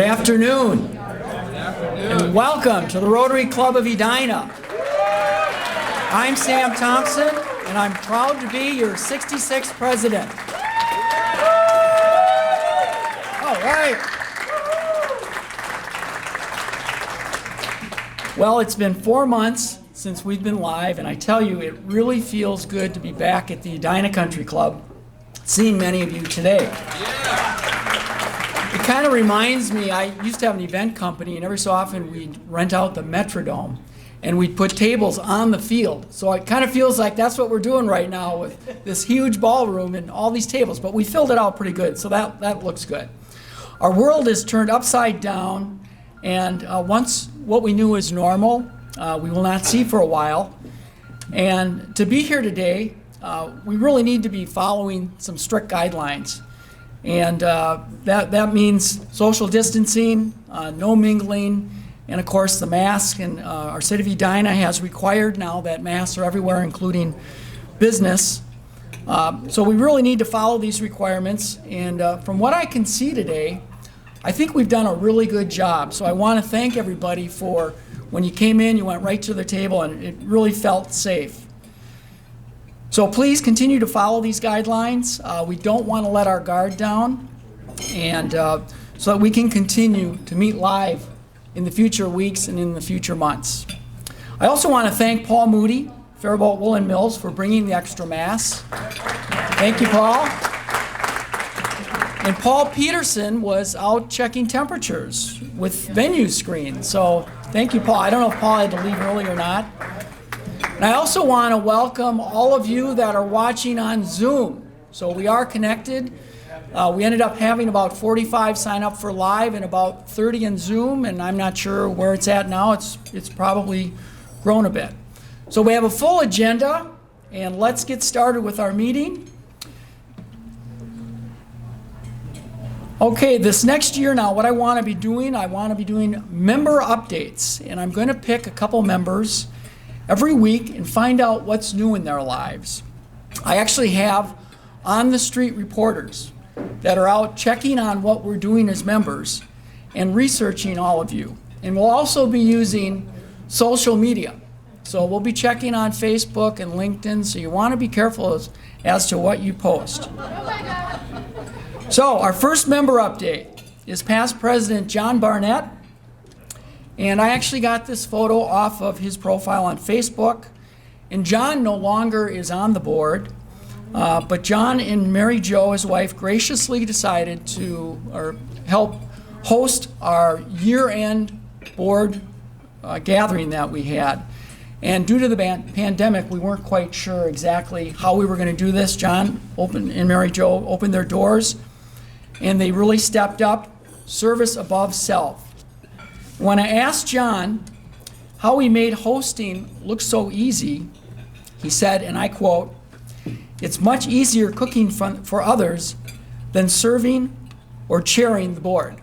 Good afternoon, and welcome to the Rotary Club of Edina. I'm Sam Thompson, and I'm proud to be your 66th president. All right. Well, it's been 4 months since we've been live, and I tell you, it really feels good to be back at the Edina Country Club, seeing many of you today. It kind of reminds me, I used to have an event company, and every so often we'd rent out the Metrodome, and we'd put tables on the field. So it kind of feels like that's what we're doing right now with this huge ballroom and all these tables, but we filled it out pretty good, so that looks good. Our world is turned upside down, and once what we knew is normal, we will not see for a while. And to be here today, we really need to be following some strict guidelines. And that means social distancing, no mingling, and of course the mask. And our city of Edina has required now that masks are everywhere, including business. So we really need to follow these requirements. And from what I can see today, I think we've done a really good job. So I want to thank everybody for when you came in, you went right to the table, and it really felt safe. So please continue to follow these guidelines. We don't want to let our guard down, and so that we can continue to meet live in the future weeks and in the future months. I also want to thank Paul Moody, Faribault Woolen Mills, for bringing the extra masks. Thank you, Paul. And Paul Peterson was out checking temperatures with venue screens. So thank you, Paul. I don't know if Paul had to leave early or not. And I also want to welcome all of you that are watching on Zoom. So we are connected. We ended up having about 45 sign up for live and about 30 in Zoom, and I'm not sure where it's at now. It's probably grown a bit. So we have a full agenda, and let's get started with our meeting. Okay, this next year now, what I want to be doing member updates, and I'm going to pick a couple members every week and find out what's new in their lives. I actually have on-the-street reporters that are out checking on what we're doing as members and researching all of you. And we'll also be using social media. So we'll be checking on Facebook and LinkedIn, so you want to be careful as to what you post. So our first member update is past President John Barnett. And I actually got this photo off of his profile on Facebook. And John no longer is on the board, but John and Mary Jo, his wife, graciously decided to help host our year-end board gathering that we had. And due to the pandemic, we weren't quite sure exactly how we were going to do this. John and Mary Jo opened their doors, and they really stepped up, service above self. When I asked John how he made hosting look so easy, he said, and I quote, "It's much easier cooking for others than serving or chairing the board."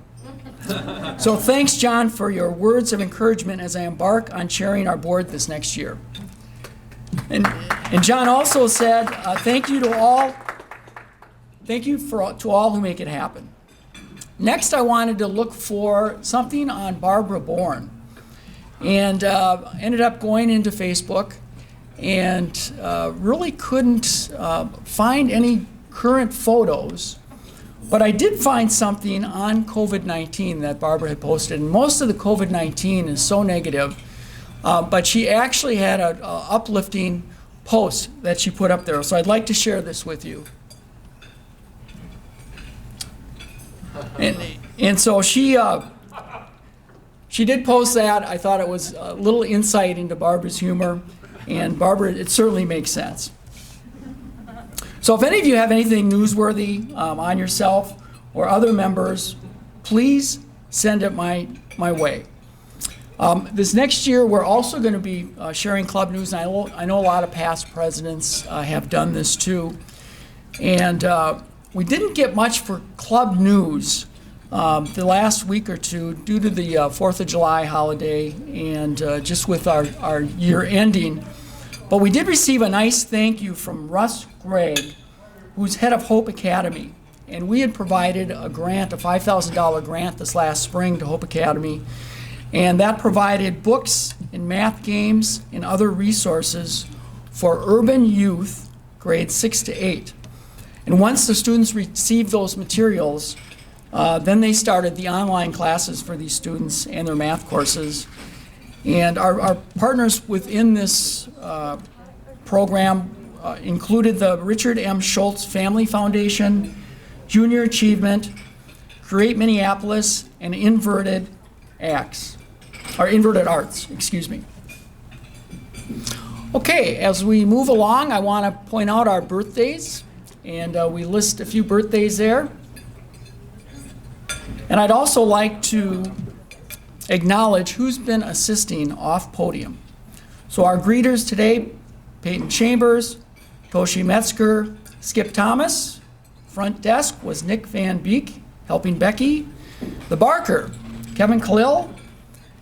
So thanks, John, for your words of encouragement as I embark on chairing our board this next year. And John also said, thank you to all who make it happen. Next, I wanted to look for something on Barbara Bourne, and ended up going into Facebook and really couldn't find any current photos, but I did find something on COVID-19 that Barbara had posted, and most of the COVID-19 is so negative, but she actually had an uplifting post that she put up there, so I'd like to share this with you. And so she did post that. I thought it was a little insight into Barbara's humor, and Barbara, it certainly makes sense. So if any of you have anything newsworthy on yourself or other members, please send it my way. This next year, we're also going to be sharing club news, and I know a lot of past presidents have done this too. And we didn't get much for club news the last week or two due to the 4th of July holiday and just with our year ending. But we did receive a nice thank you from Russ Gregg, who's head of Hope Academy. and we had provided a grant, a $5,000 grant this last spring to Hope Academy, and that provided books and math games and other resources for urban youth grades 6 to 8. And once the students received those materials, then they started the online classes for these students and their math courses. And our partners within this program included the Richard M. Schultz Family Foundation, Junior Achievement, Create Minneapolis, and Inverted Arts, excuse me. Okay, as we move along, I want to point out our birthdays, and we list a few birthdays there. And I'd also like to acknowledge who's been assisting off podium. So our greeters today, Peyton Chambers, Toshi Metzger, Skip Thomas. Front desk was Nick Van Beek, helping Becky. The Barker, Kevin Khalil,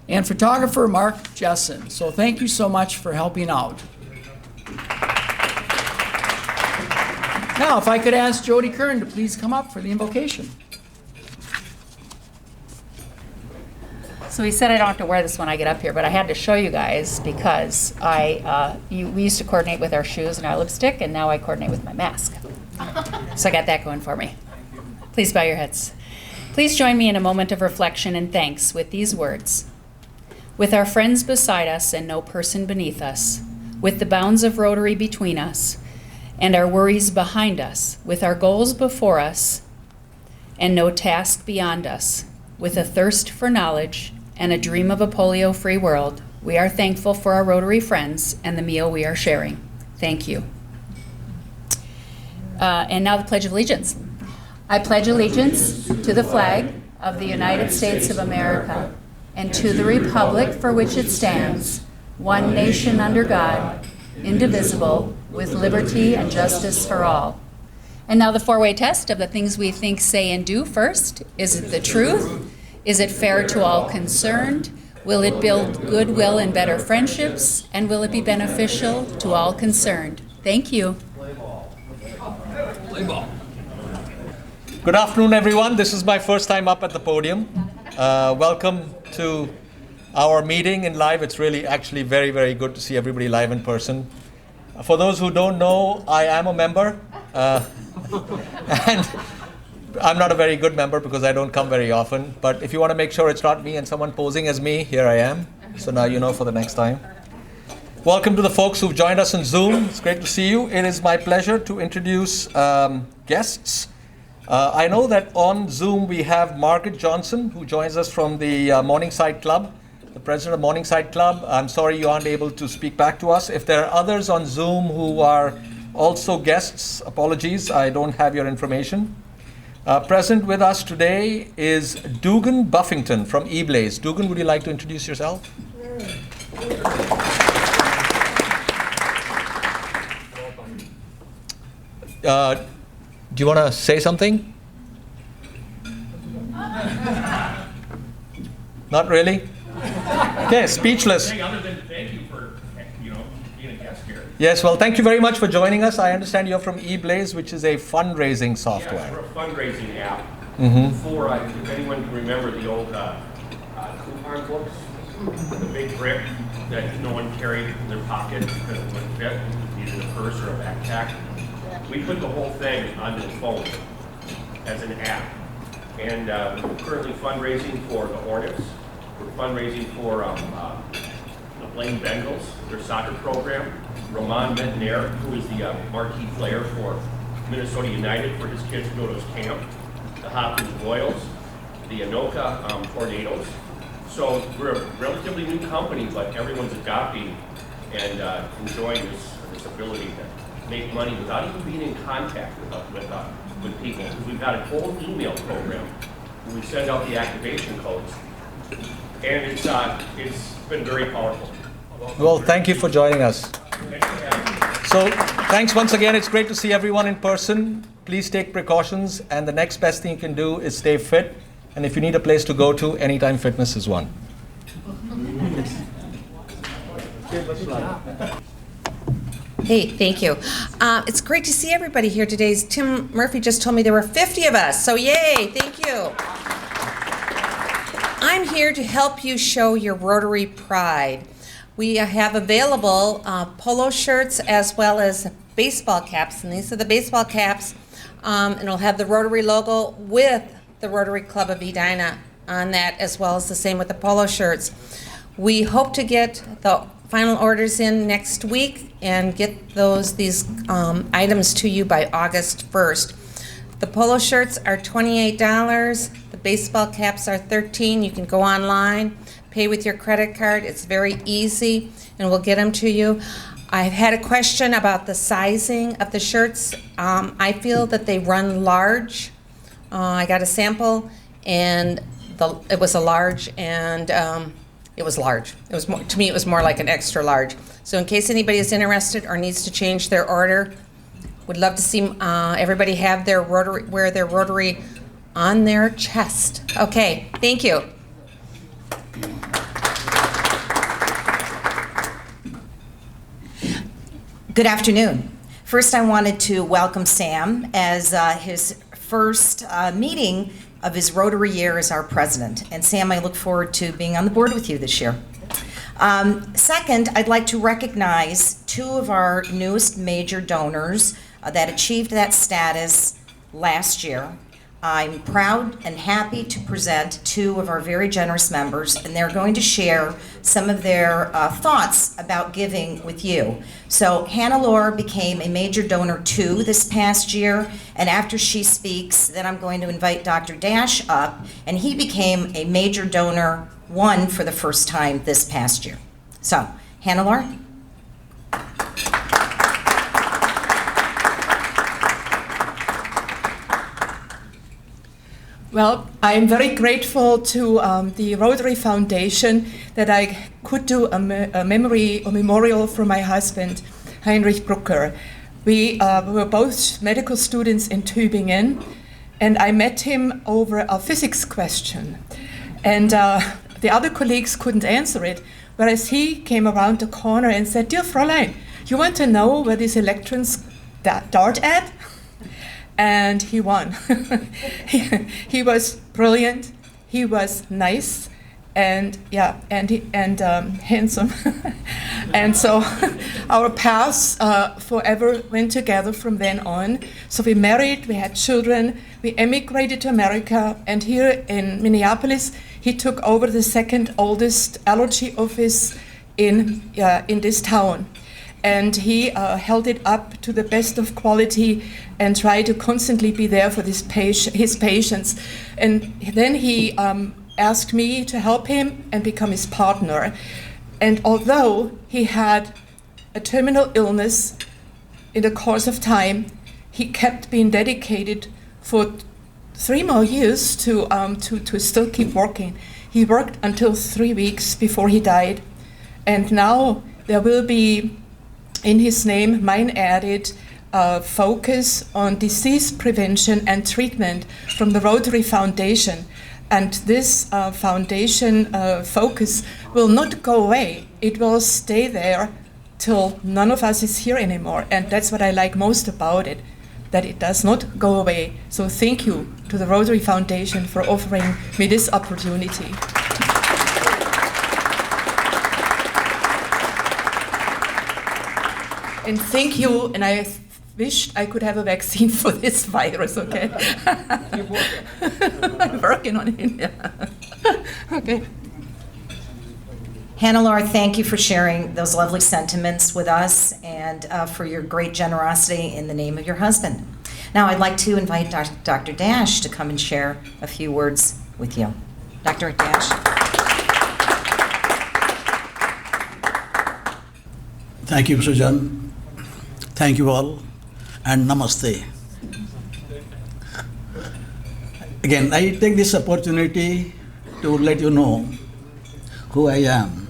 and photographer Mark Jessen. So thank you so much for helping out. Now, if I could ask Jody Kern to please come up for the invocation. So he said I don't have to wear this when I get up here, but I had to show you guys because we used to coordinate with our shoes and our lipstick, and now I coordinate with my mask. So I got that going for me. Please bow your heads. Please join me in a moment of reflection and thanks with these words. With our friends beside us and no person beneath us, with the bounds of Rotary between us and our worries behind us, with our goals before us and no task beyond us, with a thirst for knowledge and a dream of a polio-free world, we are thankful for our Rotary friends and the meal we are sharing. Thank you. And now the Pledge of Allegiance. I pledge allegiance to the flag of the United States of America and to the republic for which it stands, one nation under God, indivisible, with liberty and justice for all. And now the four-way test of the things we think, say, and do first. Is it the truth? Is it fair to all concerned? Will it build goodwill and better friendships? And will it be beneficial to all concerned? Thank you. Good afternoon, everyone. This is my first time up at the podium. Welcome to our meeting in live. It's really actually very, very good to see everybody live in person. For those who don't know, I am a member. And I'm not a very good member because I don't come very often. But if you want to make sure it's not me and someone posing as me, here I am. So now you know for the next time. Welcome to the folks who've joined us on Zoom. It's great to see you. It is my pleasure to introduce guests. I know that on Zoom we have Margaret Johnson, who joins us from the Morningside Club, the president of Morningside Club. I'm sorry you aren't able to speak back to us. If there are others on Zoom who are also guests, apologies, I don't have your information. Present with us today is Dugan Buffington from eBlaze. Dugan, would you like to introduce yourself? Do you want to say something? Not really? Okay, speechless. Other than thank you for being a guest here. Yes, well, thank you very much for joining us. I understand you're from eBlaze, which is a fundraising software. Yes, we're a fundraising app for, if anyone can remember the old coupon books, the big brick that no one carried in their pocket because it wouldn't fit, either a purse or a backpack. We put the whole thing on the phone as an app. And we're currently fundraising for the Hornets. We're fundraising for the Blaine Bengals, their soccer program. Roman Metnair, who is the marquee player for Minnesota United, for his kids to go to his camp. The Hopkins Royals, the Anoka Tornadoes. So we're a relatively new company, but everyone's adopting and enjoying this ability to make money without even being in contact with people. We've got a whole email program where we send out the activation codes, and it's been very powerful. Well, thank you for joining us. So, thanks once again. It's great to see everyone in person. Please take precautions, and the next best thing you can do is stay fit. And if you need a place to go to, Anytime Fitness is one. Hey, thank you. It's great to see everybody here today. Tim Murphy just told me there were 50 of us, so yay, thank you. I'm here to help you show your Rotary pride. We have available polo shirts as well as baseball caps, and these are the baseball caps, and it'll have the Rotary logo with the Rotary Club of Edina on that, as well as the same with the polo shirts. We hope to get the final orders in next week and get these items to you by August 1st. The polo shirts are $28. The baseball caps are $13. You can go online, pay with your credit card. It's very easy, and we'll get them to you. I've had a question about the sizing of the shirts. I feel that they run large. I got a sample, and it was a large, and it was large. It was more, to me, it was more like an extra large. So in case anybody is interested or needs to change their order, would love to see everybody have their Rotary, wear their Rotary on their chest. Okay, thank you. Good afternoon. First, I wanted to welcome Sam as his first meeting of his Rotary year as our president. And Sam, I look forward to being on the board with you this year. Second, I'd like to recognize two of our newest major donors that achieved that status last year. I'm proud and happy to present two of our very generous members, and they're going to share some of their thoughts about giving with you. So Hannah Laura became a major donor 2 this past year, and after she speaks, then I'm going to invite Dr. Dash up, and he became a major donor 1 for the first time this past year. So, Hannah Laura? Well, I'm very grateful to the Rotary Foundation that I could do a memorial for my husband, Heinrich Brucker. We were both medical students in Tübingen, and I met him over a physics question. And the other colleagues couldn't answer it, whereas he came around the corner and said, "Dear Fräulein, you want to know where these electrons dart at?" And he won. he was brilliant. He was nice, and handsome. And so our paths forever went together from then on. So we married. We had children. We emigrated to America, and here in Minneapolis, he took over the second oldest allergy office in this town. And he held it up to the best of quality and tried to constantly be there for his patients. And then he asked me to help him and become his partner. And although he had a terminal illness in the course of time, he kept being dedicated for 3 more years to still keep working. He worked until 3 weeks before he died. And now there will be, in his name, mine added, focus on disease prevention and treatment from the Rotary Foundation. And this foundation focus will not go away. It will stay there till none of us is here anymore. And that's what I like most about it, that it does not go away. So thank you to the Rotary Foundation for offering me this opportunity. And thank you, and I wish I could have a vaccine for this virus, okay? I'm working on it, yeah. Okay. Hannah Laura, thank you for sharing those lovely sentiments with us and for your great generosity in the name of your husband. Now I'd like to invite Dr. Dash to come and share a few words with you. Dr. Dash. Thank you, Sujan. Thank you all, and namaste. Again, I take this opportunity to let you know who I am,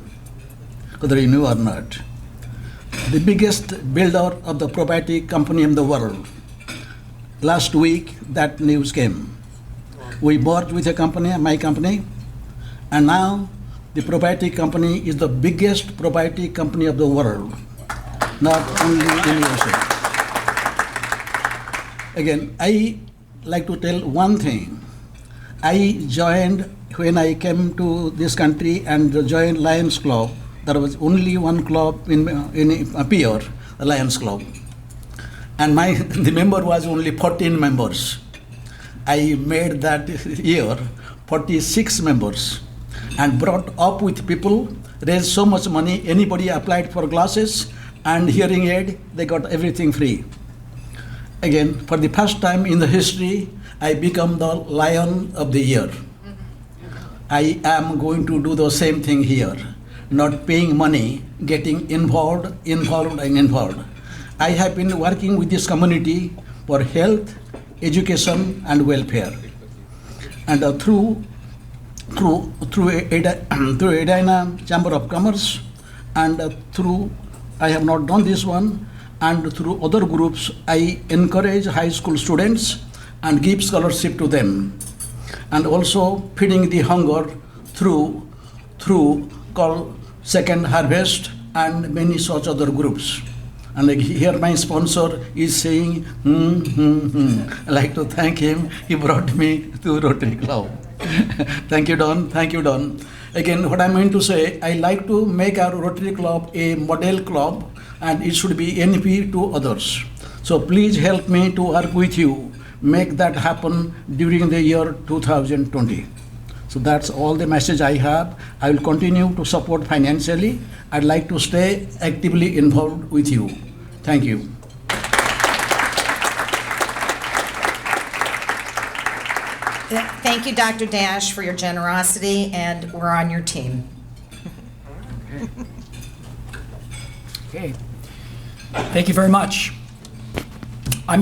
whether you knew or not. The biggest builder of the property company in the world. Last week, that news came. We bought with a company, my company, and now the property company is the biggest property company of the world. not only in USA. Again, I like to tell one thing. I joined, when I came to this country and joined Lions Club, there was only one club in Pierre, the Lions Club. And the member was only 14 members. I made that year 46 members and brought up with people, raised so much money, anybody applied for glasses and hearing aid, they got everything free. Again, for the first time in the history, I become the Lion of the Year. I am going to do the same thing here, not paying money, getting involved. I have been working with this community for health, education, and welfare. And through Edina Chamber of Commerce, and I have not done this one, and through other groups, I encourage high school students and give scholarship to them. And also feeding the hunger through called Second Harvest and many such other groups. And here my sponsor is saying, I'd like to thank him. He brought me to Rotary Club. Thank you, Don. Thank you, Don. Again, what I meant to say, I like to make our Rotary Club a model club, and it should be NP to others. So please help me to work with you, make that happen during the year 2020. So that's all the message I have. I will continue to support financially. I'd like to stay actively involved with you. Thank you. Thank you, Dr. Dash, for your generosity, and we're on your team. Okay. Thank you very much. I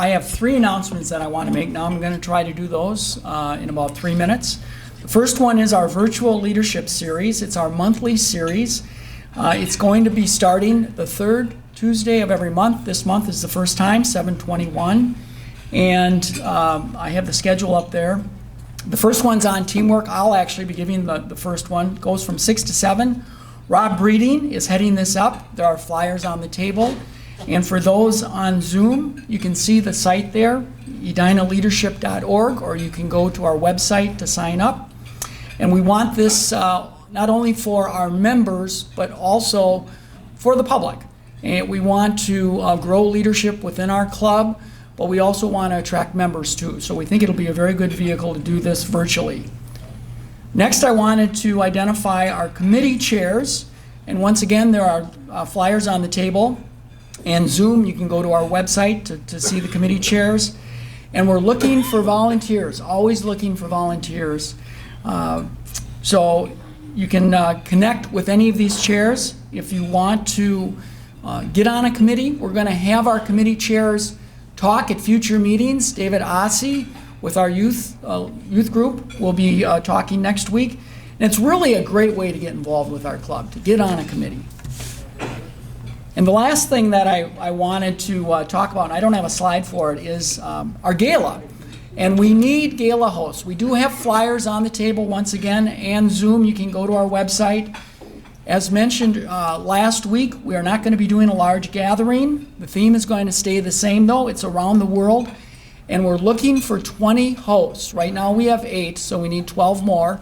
have 3 announcements that I want to make. Now I'm going to try to do those in about 3 minutes. The first one is our virtual leadership series. It's our monthly series. It's going to be starting the 3rd Tuesday of every month. This month is the first time, 7/21. And I have the schedule up there. The first one's on teamwork. I'll actually be giving the first one. It goes from 6 to 7. Rob Breeding is heading this up. There are flyers on the table. And for those on Zoom, you can see the site there, edinaleadership.org, or you can go to our website to sign up. And we want this not only for our members, but also for the public. And we want to grow leadership within our club, but we also want to attract members too. So we think it'll be a very good vehicle to do this virtually. Next, I wanted to identify our committee chairs. And once again, there are flyers on the table. And Zoom, you can go to our website to see the committee chairs. And we're looking for volunteers, always looking for volunteers. So you can connect with any of these chairs. If you want to get on a committee, we're going to have our committee chairs talk at future meetings. David Ossie with our youth group will be talking next week. And it's really a great way to get involved with our club, to get on a committee. And the last thing that I wanted to talk about, and I don't have a slide for it, is our Gala. And we need Gala hosts. We do have flyers on the table once again, and Zoom. You can go to our website. As mentioned last week, we are not going to be doing a large gathering. The theme is going to stay the same, though. It's around the world. And we're looking for 20 hosts. Right now we have 8, so we need 12 more.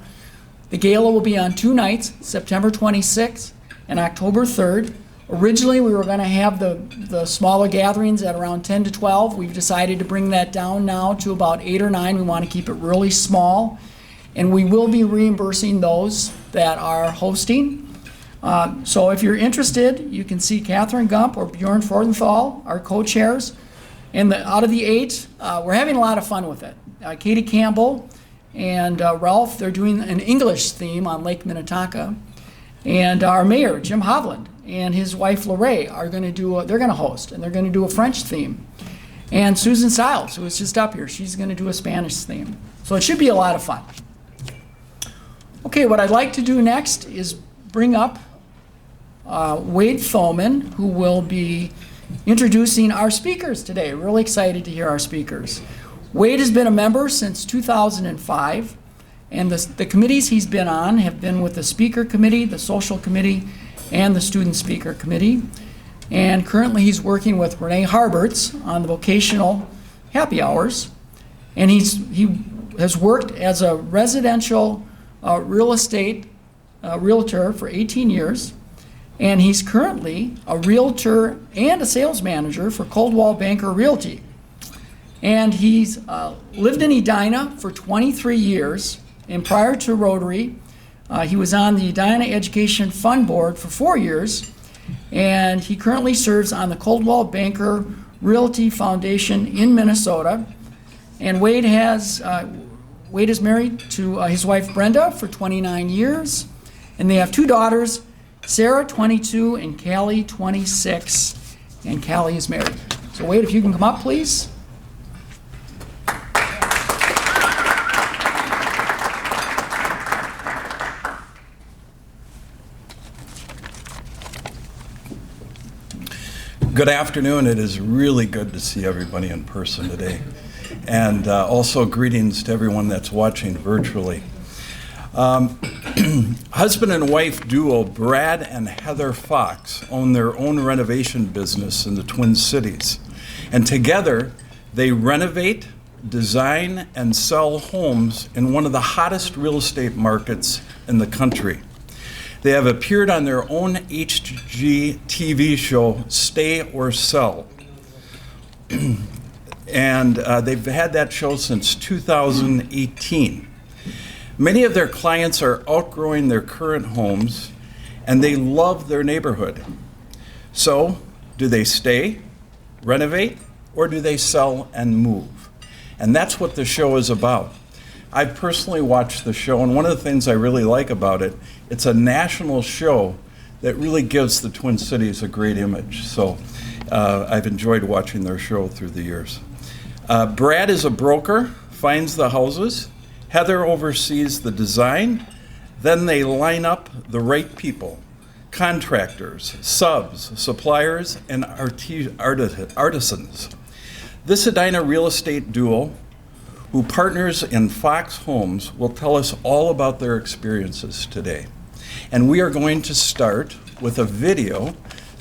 The Gala will be on 2 nights, September 26th and October 3rd. Originally, we were going to have the smaller gatherings at around 10 to 12. We've decided to bring that down now to about 8 or 9. We want to keep it really small. And we will be reimbursing those that are hosting. So if you're interested, you can see Catherine Gump or Bjorn Fordenthal, our co-chairs. And out of the 8, we're having a lot of fun with it. Katie Campbell and Ralph, they're doing an English theme on Lake Minnetonka. And our mayor, Jim Hovland, and his wife Lorraine are going to they're going to host, and they're going to do a French theme. And Susan Stiles, who is just up here, she's going to do a Spanish theme. So it should be a lot of fun. Okay, what I'd like to do next is bring up Wade Thoman, who will be introducing our speakers today. Really excited to hear our speakers. Wade has been a member since 2005, and the committees he's been on have been with the Speaker Committee, the Social Committee, and the Student Speaker Committee. And currently he's working with Renee Harberts on the vocational happy hours. And he has worked as a residential real estate realtor for 18 years. And he's currently a realtor and a sales manager for Coldwell Banker Realty. And he's lived in Edina for 23 years. And prior to Rotary, he was on the Edina Education Fund Board for 4 years. And he currently serves on the Coldwell Banker Realty Foundation in Minnesota. And Wade is married to his wife Brenda for 29 years. And they have 2 daughters, Sarah, 22, and Callie, 26. And Callie is married. So Wade, if you can come up, please. Good afternoon. It is really good to see everybody in person today. And also greetings to everyone that's watching virtually. Husband and wife duo Brad and Heather Fox own their own renovation business in the Twin Cities. And together they renovate, design, and sell homes in one of the hottest real estate markets in the country. They have appeared on their own HGTV show, Stay or Sell. And they've had that show since 2018. Many of their clients are outgrowing their current homes, and they love their neighborhood. So, do they stay, renovate, or do they sell and move? And that's what the show is about. I've personally watched the show, and one of the things I really like about it, it's a national show that really gives the Twin Cities a great image. So I've enjoyed watching their show through the years. Brad is a broker, finds the houses. Heather oversees the design. Then they line up the right people, contractors, subs, suppliers, and artisans. This Edina real estate duo, who partners in Fox Homes, will tell us all about their experiences today. And we are going to start with a video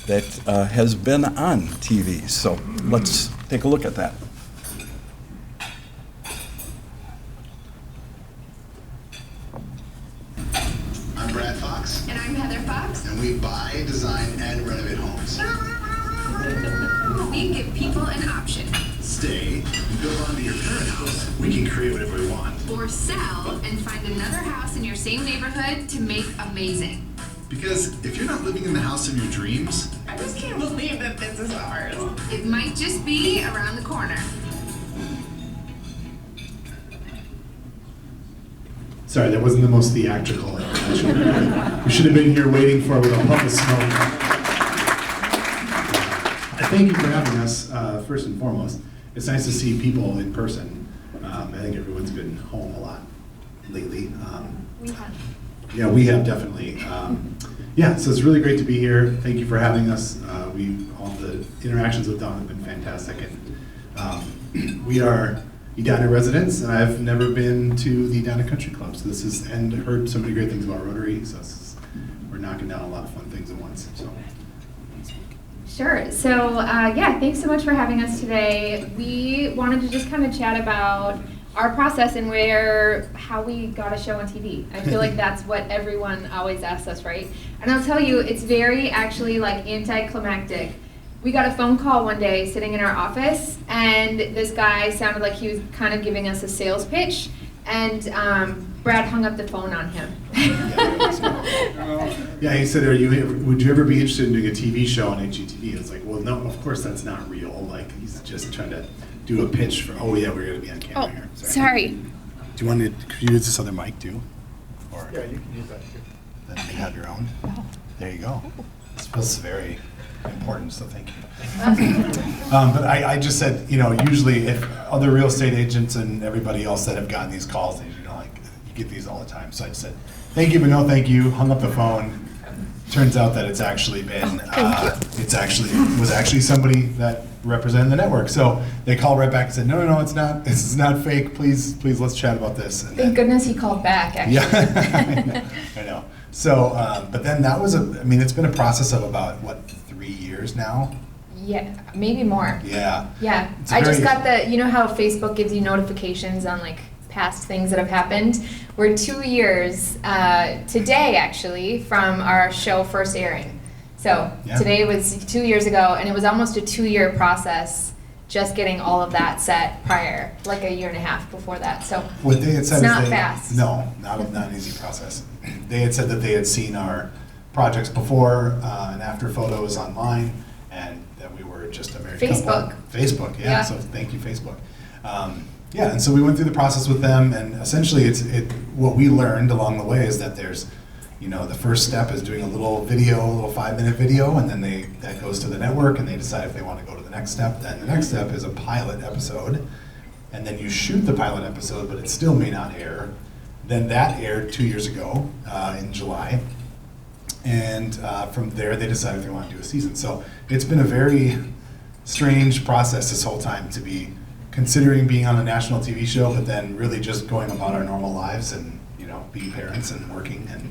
that has been on TV. So let's take a look at that. I'm Brad Fox. And I'm Heather Fox. And we buy, design, and renovate homes. We give people an option. Stay, build onto your current house. We can create whatever we want. Or sell and find another house in your same neighborhood to make amazing. Because if you're not living in the house of your dreams, I just can't believe that this is ours. It might just be around the corner. Sorry, that wasn't the most theatrical. We should have been here waiting for it with a puff of smoke. Thank you for having us, first and foremost. It's nice to see people in person. I think everyone's been home a lot lately. We have. Yeah, we have definitely. Yeah, so it's really great to be here. Thank you for having us. All the interactions with Don have been fantastic. And we are Edina residents, and I've never been to the Edina Country Club. So this is, and heard so many great things about Rotary. So we're knocking down a lot of fun things at once. So. Sure. So, yeah, thanks so much for having us today. We wanted to just kind of chat about our process and how we got a show on TV. I feel like that's what everyone always asks us, right? And I'll tell you, it's very actually like anticlimactic. We got a phone call one day sitting in our office, and this guy sounded like he was kind of giving us a sales pitch, and Brad hung up the phone on him. Yeah, he said, would you ever be interested in doing a TV show on HGTV? It's like, well, no, of course that's not real. Like, he's just trying to do a pitch for, oh yeah, we're going to be on camera here. Sorry. Do you want to, could you use this other mic too? Or, yeah, you can use that too. Then you have your own? No. There you go. This feels very important, so thank you. But I just said, usually if other real estate agents and everybody else that have gotten these calls, you get these all the time. So I just said, thank you, but no thank you, hung up the phone. Turns out that it's actually been, was actually somebody that represented the network. So they called right back and said, no, it's not, this is not fake, please let's chat about this. And Thank goodness he called back, actually. Yeah, I know. So, but then that was it's been a process of about, 3 years now. Yeah, maybe more. Yeah. Yeah, It's I just very- got you know how Facebook gives you notifications on like past things that have happened? We're 2 years, today actually, from our show first airing. So Yeah. today was 2 years ago, and it was almost a 2-year process just getting all of that set prior, like a year and a half before that, so. What they had said It's is not they, fast. No, not an easy process. They had said that they had seen our projects before and after photos online, and that we were just a married couple. Facebook. Facebook, yeah. Yeah. So thank you, Facebook. Yeah, and so we went through the process with them, and essentially, what we learned along the way is that there's, the first step is doing a little video, a little 5-minute video, and then that goes to the network, and they decide if they want to go to the next step. Then the next step is a pilot episode, and then you shoot the pilot episode, but it still may not air. Then that aired 2 years ago in July, and from there they decide if they want to do a season. So it's been a very strange process this whole time to be considering being on a national TV show, but then really just going about our normal lives and being parents and working and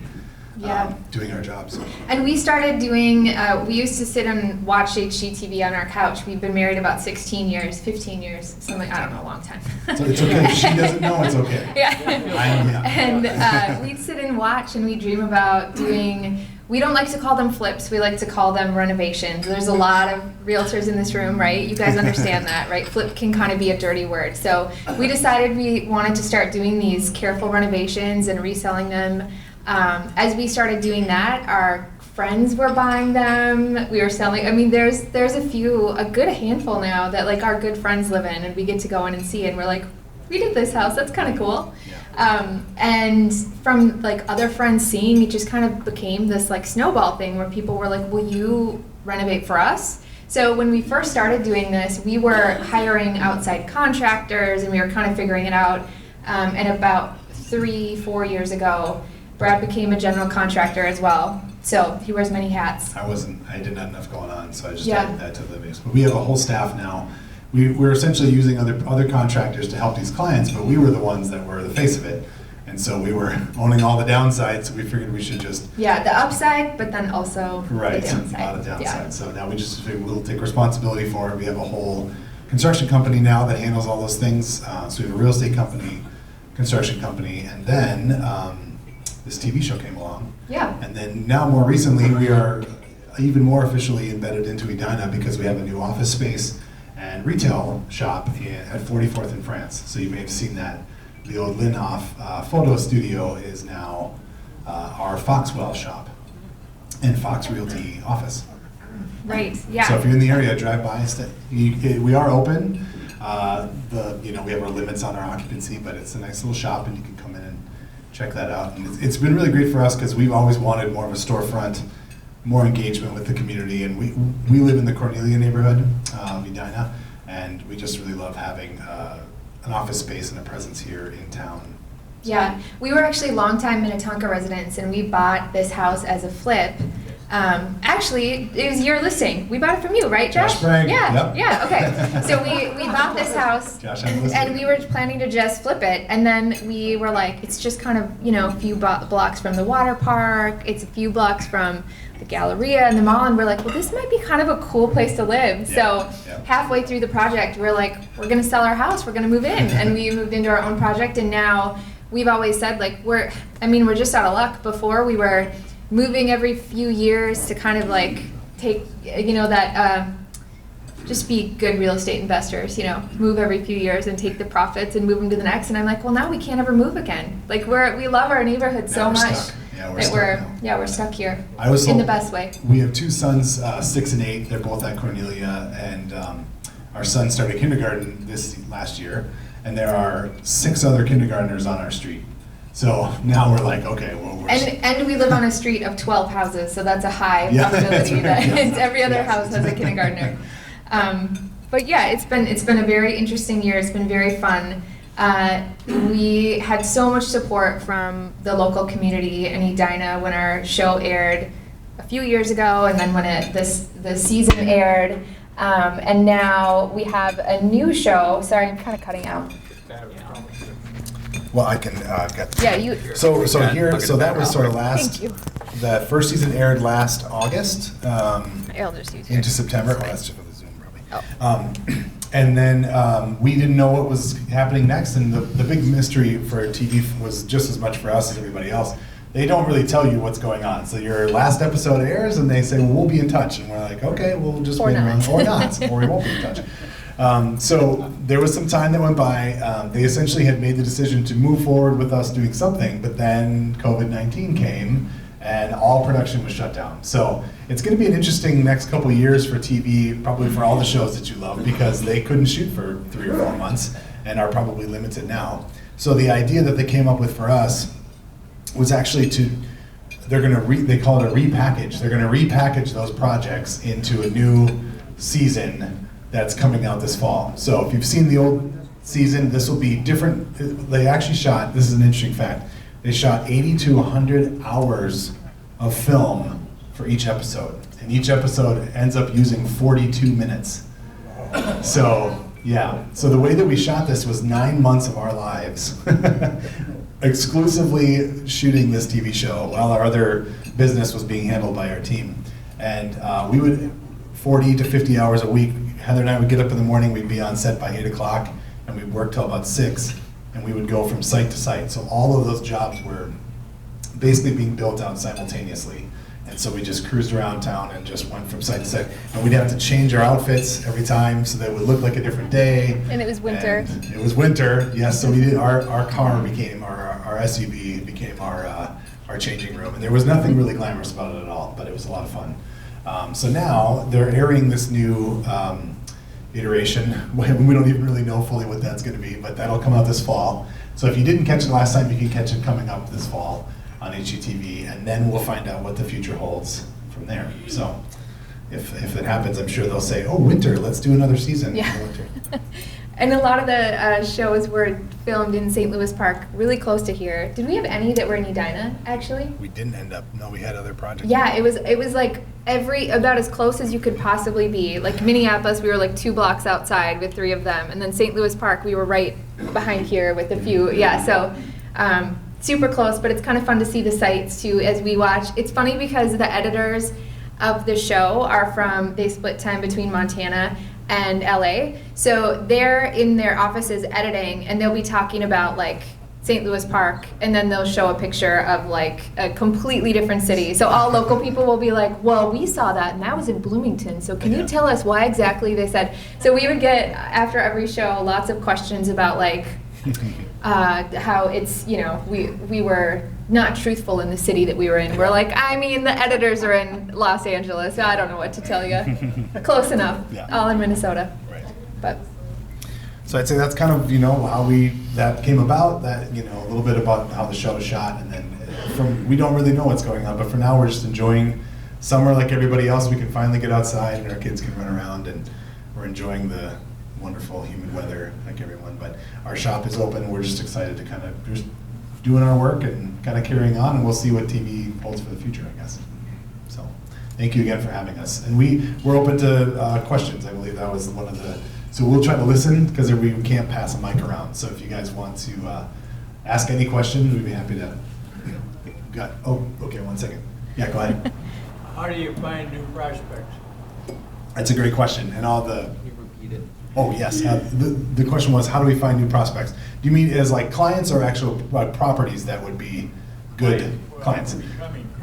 Yeah. doing our jobs. And we started doing, we used to sit and watch HGTV on our couch. We've been married about 16 years, 15 years, something, I don't know, a long time. So it's okay. If she doesn't know, it's okay. Yeah. And we'd sit and watch, and we'd dream about doing, we don't like to call them flips, we like to call them renovations. There's a lot of realtors in this room, right? You guys understand that, right? Flip can kind of be a dirty word. So we decided we wanted to start doing these careful renovations and reselling them. As we started doing that, our friends were buying them. We were selling. I mean, there's a good handful now that like our good friends live in, and we get to go in and see. And we're like, we did this house. That's kind of cool. And from like other friends seeing, it just kind of became this like snowball thing where people were like, "Will you renovate for us?" So when we first started doing this, we were hiring outside contractors, and we were kind of figuring it out. And about 3-4 years ago, Brad became a general contractor as well, so he wears many hats. I didn't have enough going on, so I just Yeah. added that to the base. But we have a whole staff now. We're essentially using other contractors to help these clients, but we were the ones that were the face of it. And so we were owning all the downsides, so we figured we should just... Yeah, the upside, but then also Right, the downside. a lot of downside. Yeah. So now we just figured we'll take responsibility for it. We have a whole construction company now that handles all those things. So we have a real estate company, construction company, and then this TV show came along. Yeah. And then now more recently, we are even more officially embedded into Edina because we have a new office space and retail shop at 44th in France. So you may have seen that. The old Linhoff photo studio is now our Foxwell shop and Fox Realty office. Right, yeah. So if you're in the area, drive by. We are open. We have our limits on our occupancy, but it's a nice little shop, and you can come in and check that out. And it's been really great for us because we've always wanted more of a storefront, more engagement with the community. And we live in the Cornelia neighborhood of Edina, and we just really love having an office space and a presence here in town. Yeah, we were actually longtime Minnetonka residents, and we bought this house as a flip. Actually, it was your listing. We bought it from you, right, Josh? Josh Bragg, Yeah, yep. yeah, okay. So we bought this house, Josh, I'm listening. and we were planning to just flip it. And then we were like, it's just kind of, a few blocks from the water park. It's a few blocks from the Galleria and the mall. And we're like, well, this might be kind of a cool place to live. So halfway through the project, we're like, we're going to sell our house. We're going to move in. And we moved into our own project. And now we've always said, like, we're just out of luck. Before we were moving every few years to kind of like take, just be good real estate investors, move every few years and take the profits and move them to the next. And I'm like, well, now we can't ever move again. Like we love our neighborhood so Now we're much stuck. Yeah, we're that stuck now. we're stuck here I was in the told- best way. We have two sons, 6 and 8. They're both at Cornelia, and our son started kindergarten this last year, and there are 6 other kindergartners on our street. So now we're like, okay, well, we're... And we live on a street of 12 houses, so that's a high Yeah, that's probability right, that yes. every other Yes, house has a exactly. kindergartner. But yeah, it's been a very interesting year. It's been very fun. We had so much support from the local community in Edina when our show aired a few years ago, and then when the season aired. And now we have a new show. Sorry, I'm kind of cutting out. Well, I can get. Yeah, you. So Yeah, here, I'll get so it that back was out. sort of last. Thank you. The first season aired last August. I'll just use Into yours. September. Oh, that's just for the Zoom, probably. Oh. And then we didn't know what was happening next, and the big mystery for TV was just as much for us as everybody else. They don't really tell you what's going on. So your last episode airs, and they say, "Well, we'll be in touch," and we're like, "Okay, we'll just Or wait not. around, or not, or we won't be in touch." So there was some time that went by. They essentially had made the decision to move forward with us doing something, but then COVID-19 came and all production was shut down. So it's going to be an interesting next couple of years for TV, probably for all the shows that you love, because they couldn't shoot for 3 or 4 months and are probably limited now. So the idea that they came up with for us was actually they call it a repackage. They're going to repackage those projects into a new season that's coming out this fall. So if you've seen the old season, this will be different. They actually shot, this is an interesting fact, they shot 80 to 100 hours of film for each episode. And each episode ends up using 42 minutes. So, yeah. So the way that we shot this was 9 months of our lives exclusively shooting this TV show while our other business was being handled by our team. And we would, 40 to 50 hours a week, Heather and I would get up in the morning, we'd be on set by 8 o'clock, and we'd work till about 6, and we would go from site to site. So all of those jobs were basically being built out simultaneously. And so we just cruised around town and just went from site to site. And we'd have to change our outfits every time so that it would look like a different day. And it was winter. And it was winter, yes. So we did, our car became, our SUV became our changing room. And there was nothing really glamorous about it at all, but it was a lot of fun. So now they're airing this new iteration. We don't even really know fully what that's going to be, but that'll come out this fall. So if you didn't catch it last time, you can catch it coming up this fall on HGTV, and then we'll find out what the future holds from there. So if it happens, I'm sure they'll say, "Oh, winter, let's do another season." Yeah. in the winter. And a lot of the shows were filmed in St. Louis Park, really close to here. Did we have any that were in Edina, actually? We didn't end up. No, we had other projects. Yeah, it was like about as close as you could possibly be. Like Minneapolis, we were like 2 blocks outside with 3 of them, and then St. Louis Park, we were right behind here with a few. Yeah, so super close, but it's kind of fun to see the sites too as we watch. It's funny because the editors of the show they split time between Montana and LA. So they're in their offices editing, and they'll be talking about like St. Louis Park, and then they'll show a picture of like a completely different city. So all local people will be like, "Well, we saw that, and that was in Bloomington. So can you tell us why exactly they said?" So we would get after every show lots of questions about like how it's, we were not truthful in the city that we were in. We're like, I mean, the editors are in Los Angeles. I don't know what to tell you. Close enough. Yeah. All in Minnesota. Right. But So I'd say that's kind of, how that came about, that, a little bit about how the show is shot, and then we don't really know what's going on, but for now we're just enjoying summer like everybody else. We can finally get outside and our kids can run around, and we're enjoying the wonderful humid weather like everyone, but our shop is open. We're just excited to kind of just doing our work and kind of carrying on, and we'll see what TV holds for the future, I guess. So thank you again for having us. And we're open to questions. I believe that was one of the, so we'll try to listen because we can't pass a mic around. So if you guys want to ask any questions, we'd be happy to. Okay, 1 second. Yeah, go ahead. How do you find new prospects? That's a great question. And all the, oh yes, the question was, how do we find new prospects? Do you mean as like clients or actual properties that would be good clients?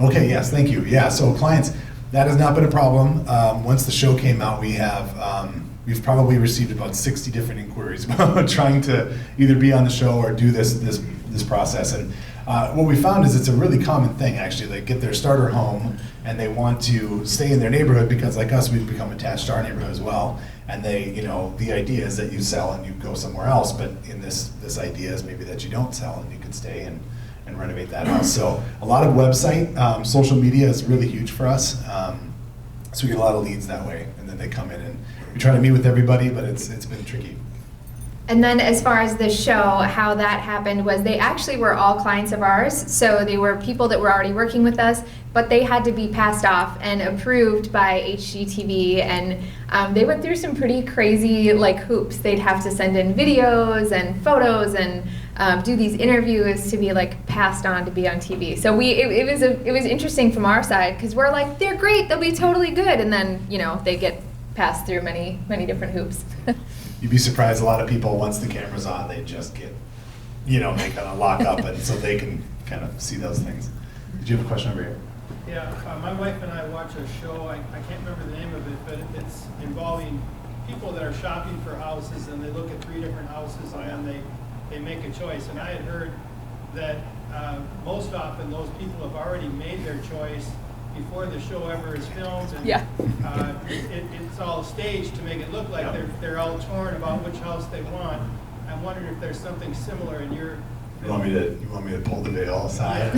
Okay, yes, thank you. Yeah, so clients, that has not been a problem. Once the show came out, we've probably received about 60 different inquiries about trying to either be on the show or do this process. And what we found is it's a really common thing, actually. They get their starter home and they want to stay in their neighborhood because, like us, we've become attached to our neighborhood as well. And the idea is that you sell and you go somewhere else, but in this idea is maybe that you don't sell and you could stay and renovate that house. So a lot of website, social media is really huge for us. So we get a lot of leads that way, and then they come in and we try to meet with everybody, but it's been tricky. And then as far as the show, how that happened was they actually were all clients of ours. So they were people that were already working with us, but they had to be passed off and approved by HGTV. And they went through some pretty crazy like hoops. They'd have to send in videos and photos and do these interviews to be like passed on to be on TV. So it was interesting from our side because we're like, they're great, they'll be totally good. And then, you know, they get passed through many, many different hoops. You'd be surprised, a lot of people, once the camera's on, they just get, you know, they kind of lock up, and so they can kind of see those things. Did you have a question over here? Yeah, my wife and I watch a show, I can't remember the name of it, but it's involving people that are shopping for houses, and they look at 3 different houses, and they make a choice. And I had heard that most often those people have already made their choice before the show ever is filmed, and it's all staged to make it look like they're all torn about which house they want. I wondered if there's something similar in your. You want me to pull the veil aside?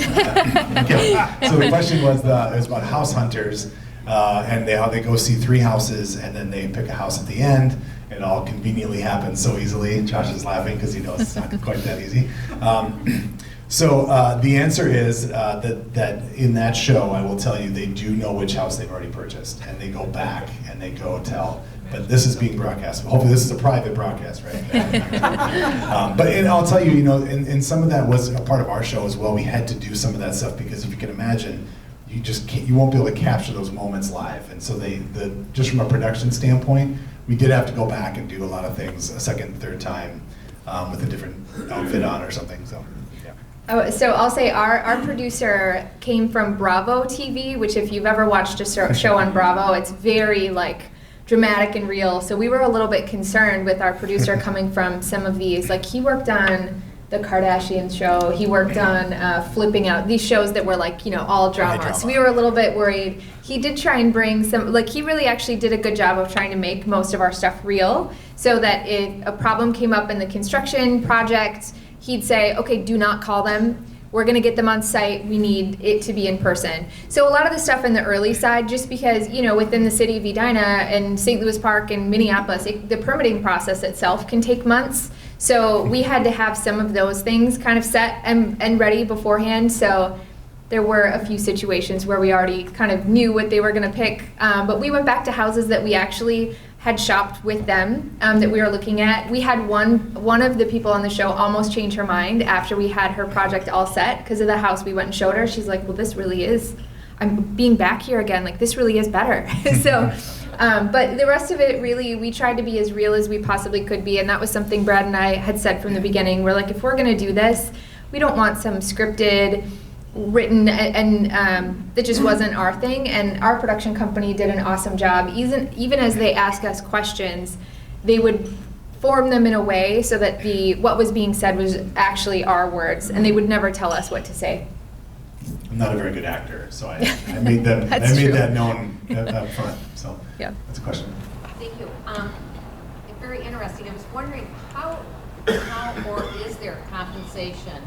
Okay. So the question was it was about house hunters, and how they go see 3 houses, and then they pick a house at the end. It all conveniently happens so easily. Josh is laughing because he knows it's not quite that easy. So the answer is that in that show, I will tell you, they do know which house they've already purchased, and they go back and they go tell. But this is being broadcast. Hopefully, this is a private broadcast, right? And I'll tell you, you know, and some of that was a part of our show as well. We had to do some of that stuff because if you can imagine, you won't be able to capture those moments live. And so just from a production standpoint, we did have to go back and do a lot of things a second, third time with a different outfit on or something. So. Oh, so I'll say our producer came from Bravo TV, which if you've ever watched a show on Bravo, it's very like dramatic and real. So we were a little bit concerned with our producer coming from some of these. Like he worked on the Kardashian show, he worked on Flipping Out, these shows that were like, you know, all drama. So we were a little bit worried. He did try and bring some, like he really actually did a good job of trying to make most of our stuff real so that if a problem came up in the construction project, he'd say, okay, do not call them. We're gonna get them on site. We need it to be in person. So a lot of the stuff in the early side, just because, you know, within the city of Edina and St. Louis Park and Minneapolis, the permitting process itself can take months. So we had to have some of those things kind of set and ready beforehand. So there were a few situations where we already kind of knew what they were gonna pick. But we went back to houses that we actually had shopped with them that we were looking at. We had one of the people on the show almost change her mind after we had her project all set because of the house we went and showed her. She's like, well, this really is, I'm being back here again, like this really is better. So, but the rest of it really, we tried to be as real as we possibly could be, and that was something Brad and I had said from the beginning. We're like, if we're gonna do this, we don't want some scripted, written and that just wasn't our thing. And our production company did an awesome job. Even as they ask us questions, they would form them in a way so that what was being said was actually our words, and they would never tell us what to say. I'm not a very good actor, so I made them. I made that known up front. So yeah, that's a question. Thank you. Very interesting. I was wondering how or is there compensation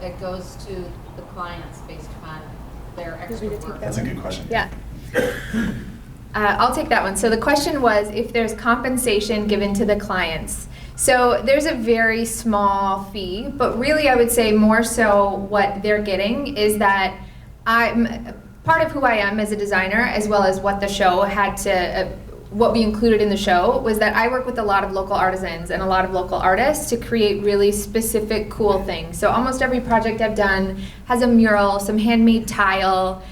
that goes to the clients based upon their extra work? That's a good question. Yeah. I'll take that one. So the question was if there's compensation given to the clients. So there's a very small fee, but really I would say more so what they're getting is that part of who I am as a designer, as well as what the show had to, what we included in the show, was that I work with a lot of local artisans and a lot of local artists to create really specific, cool things. So almost every project I've done has a mural, some handmade tile,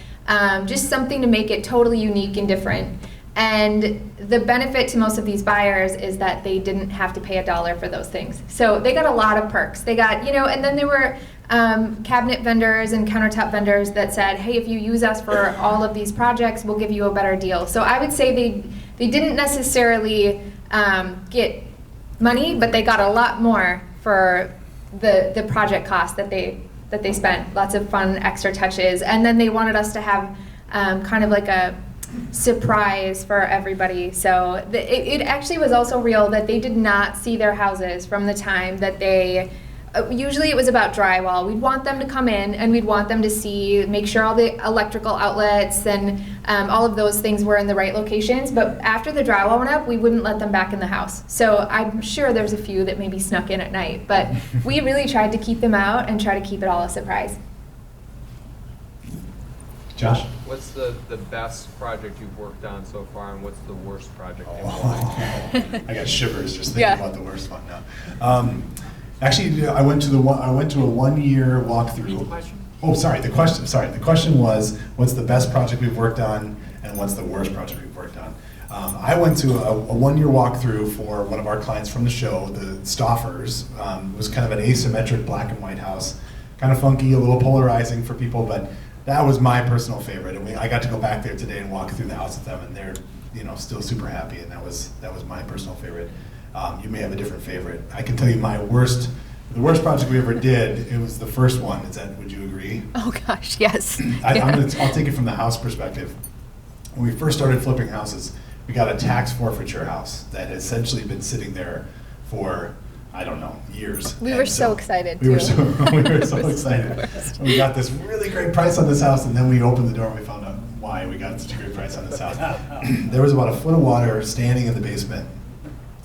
just something to make it totally unique and different. And the benefit to most of these buyers is that they didn't have to pay $1 for those things. So they got a lot of perks. They got, you know, and then there were cabinet vendors and countertop vendors that said, hey, if you use us for all of these projects, we'll give you a better deal. So I would say they didn't necessarily get money, but they got a lot more for the project cost that they spent. Lots of fun extra touches. And then they wanted us to have kind of like a surprise for everybody. So it actually was also real that they did not see their houses from the time that they usually it was about drywall. We'd want them to come in and we'd want them to see, make sure all the electrical outlets and all of those things were in the right locations. But after the drywall went up, we wouldn't let them back in the house. So I'm sure there's a few that maybe snuck in at night, but we really tried to keep them out and try to keep it all a surprise. Josh? What's the best project you've worked on so far, and what's the worst project and why? I got shivers just thinking about the worst one now. Actually, I went to a 1-year walkthrough. Oh, sorry. The question was, what's the best project we've worked on, and what's the worst project we've worked on? I went to a 1-year walkthrough for one of our clients from the show, the Stoffers. It was kind of an asymmetric black and white house, kind of funky, a little polarizing for people, but that was my personal favorite. And I got to go back there today and walk through the house with them, and they're still super happy. And that was my personal favorite. You may have a different favorite. I can tell you the worst project we ever did. It was the first one. Would you agree? Oh gosh, yes. I'll take it from the house perspective. When we first started flipping houses, we got a tax forfeiture house that had essentially been sitting there for, I don't know, years. We were so excited, we were so excited. We got this really great price on this house, and then we opened the door and we found out why we got such a great price on this house. There was about a foot of water standing in the basement,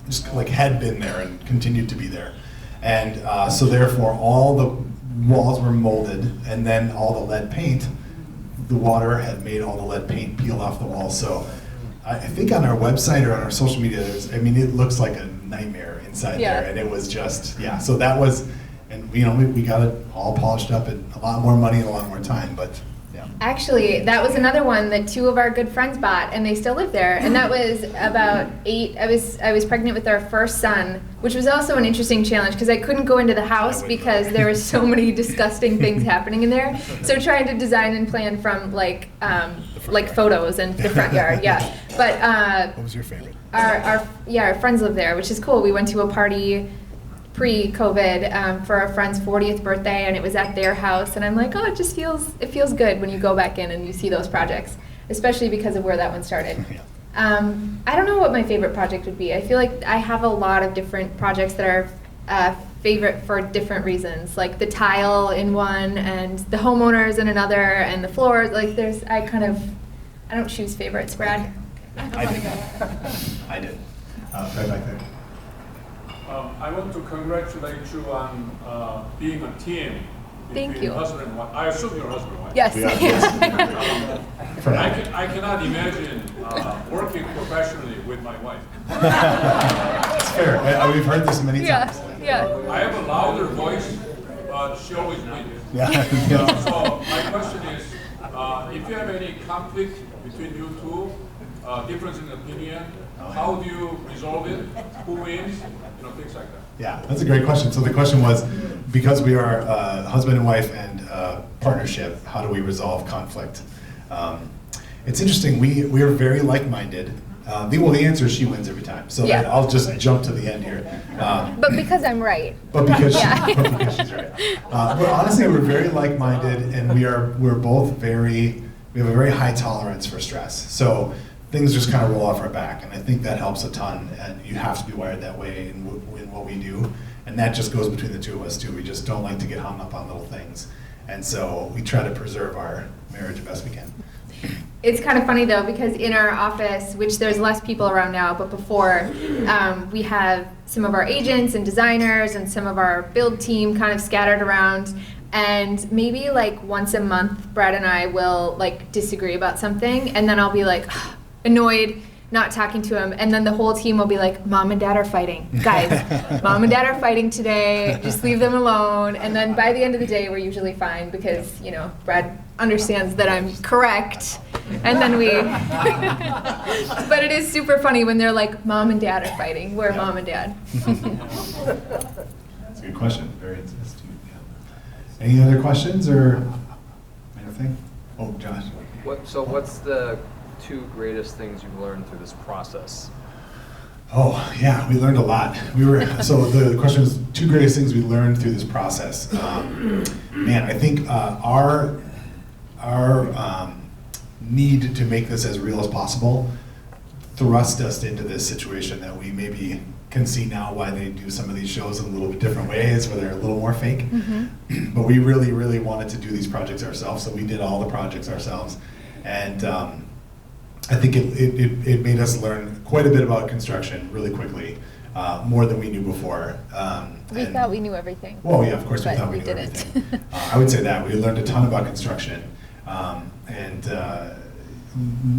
just like had been there and continued to be there. And so therefore all the walls were molded, and then all the lead paint, the water had made all the lead paint peel off the walls. So I think on our website or on our social media, it looks like a nightmare inside there, and it was just, so that was, and we got it all polished up and a lot more money and a lot more time, but Actually, that was another one that 2 of our good friends bought, and they still live there. And that was about 8. I was pregnant with our first son, which was also an interesting challenge because I couldn't go into the house because there were so many disgusting things happening in there. So trying to design and plan from like photos and the front yard, But what was your favorite? Our friends live there, which is cool. We went to a party pre-COVID for our friend's 40th birthday, and it was at their house, and I'm like, oh, it feels good when you go back in and you see those projects, especially because of where that one started. I don't know what my favorite project would be. I feel like I have a lot of different projects that are favorite for different reasons, like the tile in one and the homeowners in another and the floors. Like I don't choose favorites. Brad? I did. Right back there. I want to congratulate you on being a team. Thank you. Husband and wife. I assume you're husband and wife. Yes. I cannot imagine working professionally with my wife. That's fair. We've heard this many times. I have a louder voice, but she always wins. So my question is, if you have any conflict between you two, difference in opinion, how do you resolve it? Who wins? Things like that. Yeah, that's a great question. So the question was, because we are husband and wife and partnership, how do we resolve conflict? It's interesting. We are very like-minded. The answer is she wins every time. So I'll just jump to the end here. But because I'm right. But because she's right. But honestly, we're very like-minded, and we have a very high tolerance for stress. So things just kind of roll off our back, and I think that helps a ton, and you have to be wired that way in what we do, and that just goes between the 2 of us too. We just don't like to get hung up on little things, and so we try to preserve our marriage best we can. It's kind of funny though, because in our office, which there's less people around now, but before, we have some of our agents and designers and some of our build team kind of scattered around. And maybe like once a month, Brad and I will like disagree about something, and then I'll be like annoyed, not talking to him, and then the whole team will be like, Mom and Dad are fighting. Guys, Mom and Dad are fighting today, just leave them alone. And then by the end of the day, we're usually fine because, Brad understands that I'm correct. And then but it is super funny when they're like, Mom and Dad are fighting. We're Mom and Dad. That's a good question. Very astute. Yeah. Any other questions or anything? Oh, Josh. What's the 2 greatest things you've learned through this process? Oh, yeah, we learned a lot. So the question is 2 greatest things we learned through this process. I think our need to make this as real as possible thrust us into this situation that we maybe can see now why they do some of these shows in a little bit different ways, where they're a little more fake. Mm-hmm. But we really, really wanted to do these projects ourselves, so we did all the projects ourselves. And I think it made us learn quite a bit about construction really quickly, more than we knew before. We thought we knew everything. Well, yeah, of course we but thought we knew didn't. everything. I would say that. We learned a ton about construction, and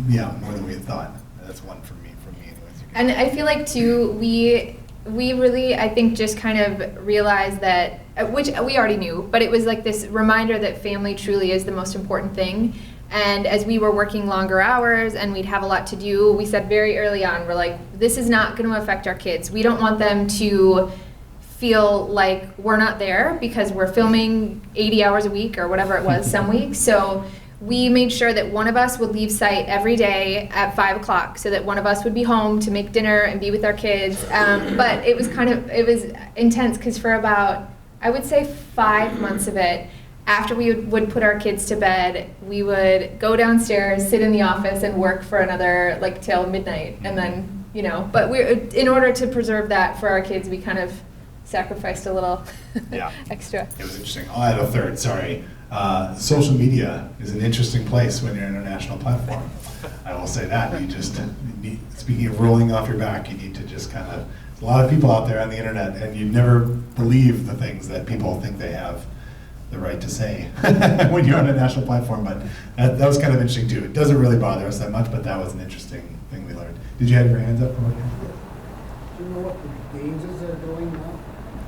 yeah, more than we had thought. That's one for me anyways. And I feel like too, we really, I think, just kind of realized that, which we already knew, but it was like this reminder that family truly is the most important thing. And as we were working longer hours and we'd have a lot to do, we said very early on, we're like, this is not going to affect our kids. We don't want them to feel like we're not there because we're filming 80 hours a week or whatever it was some weeks. So we made sure that one of us would leave site every day at 5 o'clock so that one of us would be home to make dinner and be with our kids. But it was intense because for about, I would say 5 months of it, after we would put our kids to bed, we would go downstairs, sit in the office and work for another, like, till midnight. And then, you know, but in order to preserve that for our kids, we kind of sacrificed a little extra. It was interesting. I'll add a third, sorry. Social media is an interesting place when you're on a national platform. I will say that. You just need, speaking of rolling off your back, you need to just kind of, there's a lot of people out there on the internet, and you never believe the things that people think they have the right to say when you're on a national platform. But that was kind of interesting too. It doesn't really bother us that much, but that was an interesting thing we learned. Did you have your hands up? Do you know what the Gaineses are doing now?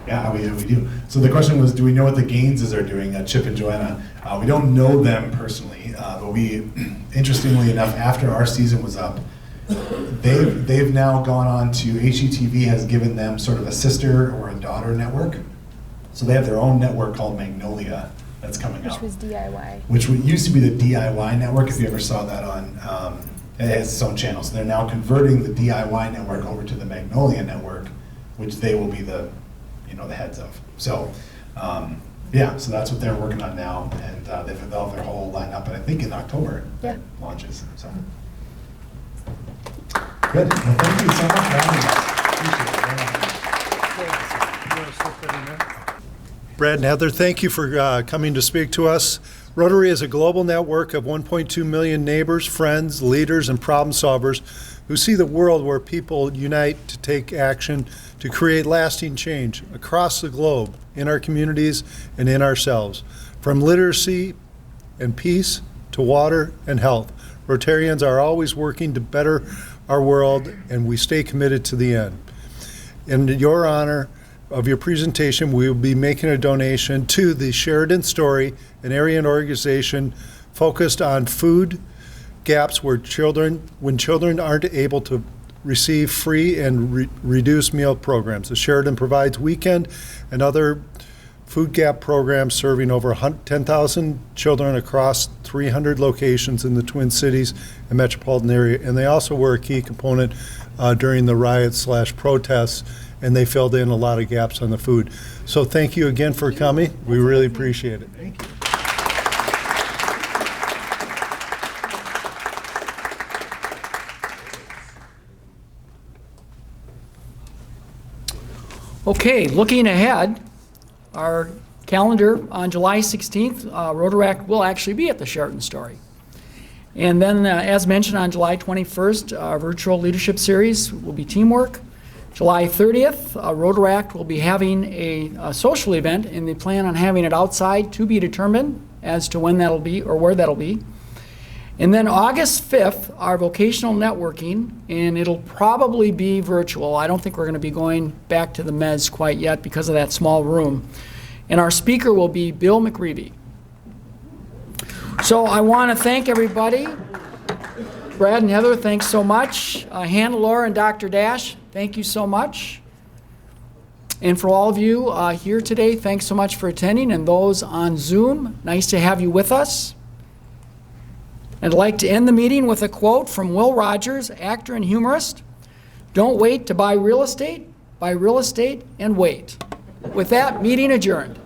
Yeah, we do. So the question was, do we know what the Gaineses are doing at Chip and Joanna? We don't know them personally, but we, interestingly enough, after our season was up, they've now gone on to, HGTV has given them sort of a sister or a daughter network. So they have their own network called Magnolia that's coming out. Which was DIY. Which used to be the DIY network, if you ever saw that on, it has its own channel. So they're now converting the DIY network over to the Magnolia network, which they will be the heads of. So, yeah, so that's what they're working on now, and they've developed their whole lineup, and I think in October it launches. So, good. Well, thank you so much for having us. Brad and Heather, thank you for coming to speak to us. Rotary is a global network of 1.2 million neighbors, friends, leaders, and problem solvers who see the world where people unite to take action to create lasting change across the globe, in our communities and in ourselves. From literacy and peace to water and health, Rotarians are always working to better our world, and we stay committed to the end. In your honor of your presentation, we will be making a donation to the Sheridan Story, an area organization focused on food gaps when children aren't able to receive free and reduced meal programs. The Sheridan provides weekend and other food gap programs serving over 10,000 children across 300 locations in the Twin Cities and metropolitan area. And they also were a key component during the riots/protests, and they filled in a lot of gaps on the food. So thank you again for coming. We really appreciate it. Thank you. Okay, looking ahead, our calendar on July 16th, Rotaract will actually be at the Sheraton Story. And then, as mentioned, on July 21st, our virtual leadership series will be teamwork. July 30th, Rotaract will be having a social event, and they plan on having it outside, to be determined as to when that'll be or where that'll be. And then August 5th, our vocational networking, and it'll probably be virtual. I don't think we're going to be going back to the Mez quite yet because of that small room. And our speaker will be Bill McReevy. So I want to thank everybody. Brad and Heather, thanks so much. Hannah, Laura, and Dr. Dash, thank you so much. And for all of you here today, thanks so much for attending. And those on Zoom, nice to have you with us. I'd like to end the meeting with a quote from Will Rogers, actor and humorist. Don't wait to buy real estate and wait. With that, meeting adjourned.